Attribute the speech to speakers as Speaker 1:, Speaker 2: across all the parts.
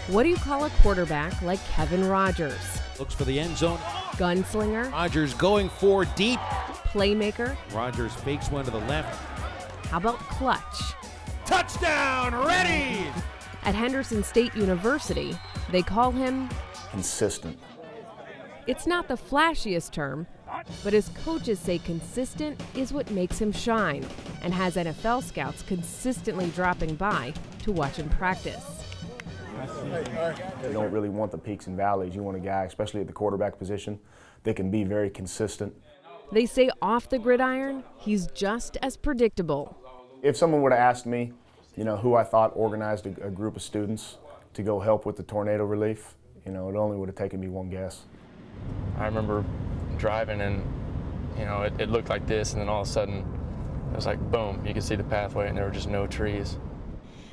Speaker 1: What do you call a quarterback like Kevin Rodgers?
Speaker 2: Looks for the end zone.
Speaker 1: Gunslinger.
Speaker 2: Rodgers going for deep.
Speaker 1: Playmaker.
Speaker 2: Rodgers fakes one to the left.
Speaker 1: How about clutch?
Speaker 2: Touchdown, ready!
Speaker 1: At Henderson State University, they call him
Speaker 3: consistent.
Speaker 1: It's not the flashiest term, but his coaches say consistent is what makes him shine, and has NFL scouts consistently dropping by to watch him practice.
Speaker 3: You don't really want the peaks and valleys. You want a guy, especially at the quarterback position, that can be very consistent.
Speaker 1: They say off the gridiron, he's just as predictable.
Speaker 3: If someone would have asked me, who I thought organized a group of students to go help with the tornado relief, it only would have taken me one guess.
Speaker 4: I remember driving and, it looked like this, and then all of a sudden it was like boom, you could see the pathway and there were just no trees.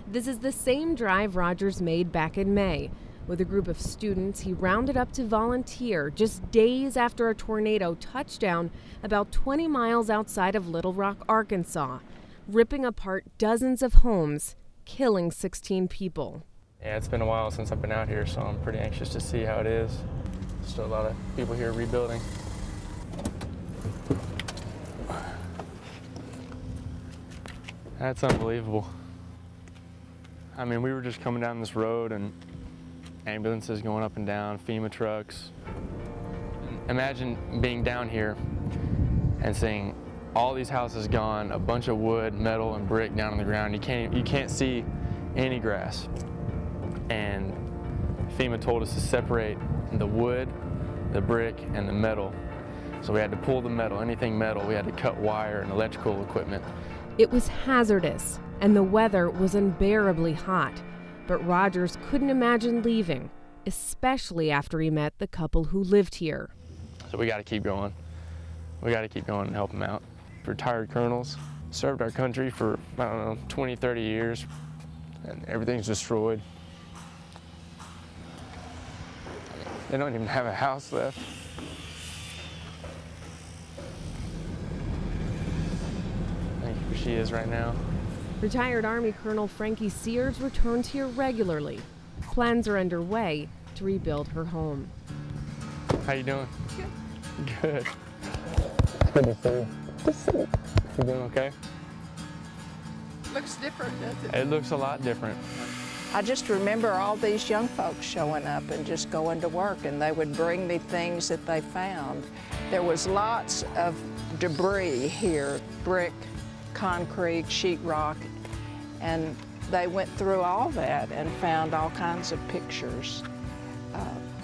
Speaker 1: This is the same drive Rodgers made back in May. With a group of students, he rounded up to volunteer just days after a tornado touched down about 20 miles outside of Little Rock, Arkansas, ripping apart dozens of homes, killing 16 people.
Speaker 4: Yeah, it's been a while since I've been out here, so I'm pretty anxious to see how it is. Still a lot of people here rebuilding. That's unbelievable. I mean, we were just coming down this road and ambulances going up and down, FEMA trucks. Imagine being down here and seeing all these houses gone, a bunch of wood, metal, and brick down on the ground. You can't see any grass. And FEMA told us to separate the wood, the brick, and the metal. So we had to pull the metal, anything metal. We had to cut wire and electrical equipment.
Speaker 1: It was hazardous, and the weather was unbearably hot. But Rodgers couldn't imagine leaving, especially after he met the couple who lived here.
Speaker 4: So we got to keep going. We got to keep going and help them out. Retired colonels, served our country for, 20, 30 years, and everything's destroyed. They don't even have a house left. I think where she is right now.
Speaker 1: Retired Army Colonel Frankie Sears returns here regularly. Plans are underway to rebuild her home.
Speaker 4: How you doing? Good. Good. Good to see you. Good to see you. You doing okay?
Speaker 5: Looks different, doesn't it?
Speaker 4: It looks a lot different.
Speaker 5: I just remember all these young folks showing up and just going to work, and they would bring me things that they found. There was lots of debris here, brick, concrete, sheetrock, and they went through all that and found all kinds of pictures.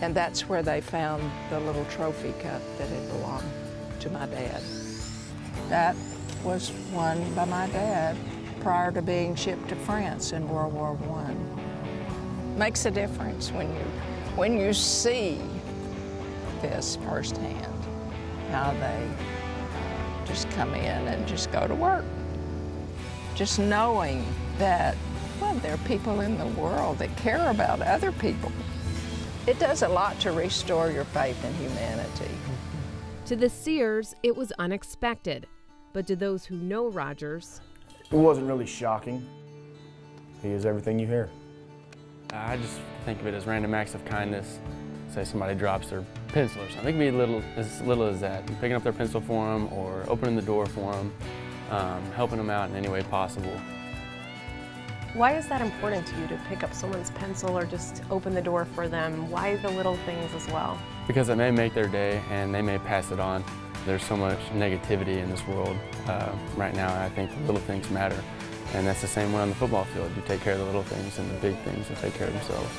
Speaker 5: And that's where they found the little trophy cup that had belonged to my dad. That was won by my dad prior to being shipped to France in World War I. Makes a difference when you see this firsthand, how they just come in and just go to work. Just knowing that, well, there are people in the world that care about other people. It does a lot to restore your faith in humanity.
Speaker 1: To the Sears, it was unexpected, but to those who know Rodgers,
Speaker 3: it wasn't really shocking. He is everything you hear.
Speaker 4: I just think of it as random acts of kindness. Say somebody drops their pencil or something. It can be as little as that. Picking up their pencil for them or opening the door for them, helping them out in any way possible.
Speaker 6: Why is that important to you, to pick up someone's pencil or just open the door for them? Why the little things as well?
Speaker 4: Because it may make their day and they may pass it on. There's so much negativity in this world right now, and I think the little things matter. And that's the same way on the football field. You take care of the little things and the big things will take care of themselves.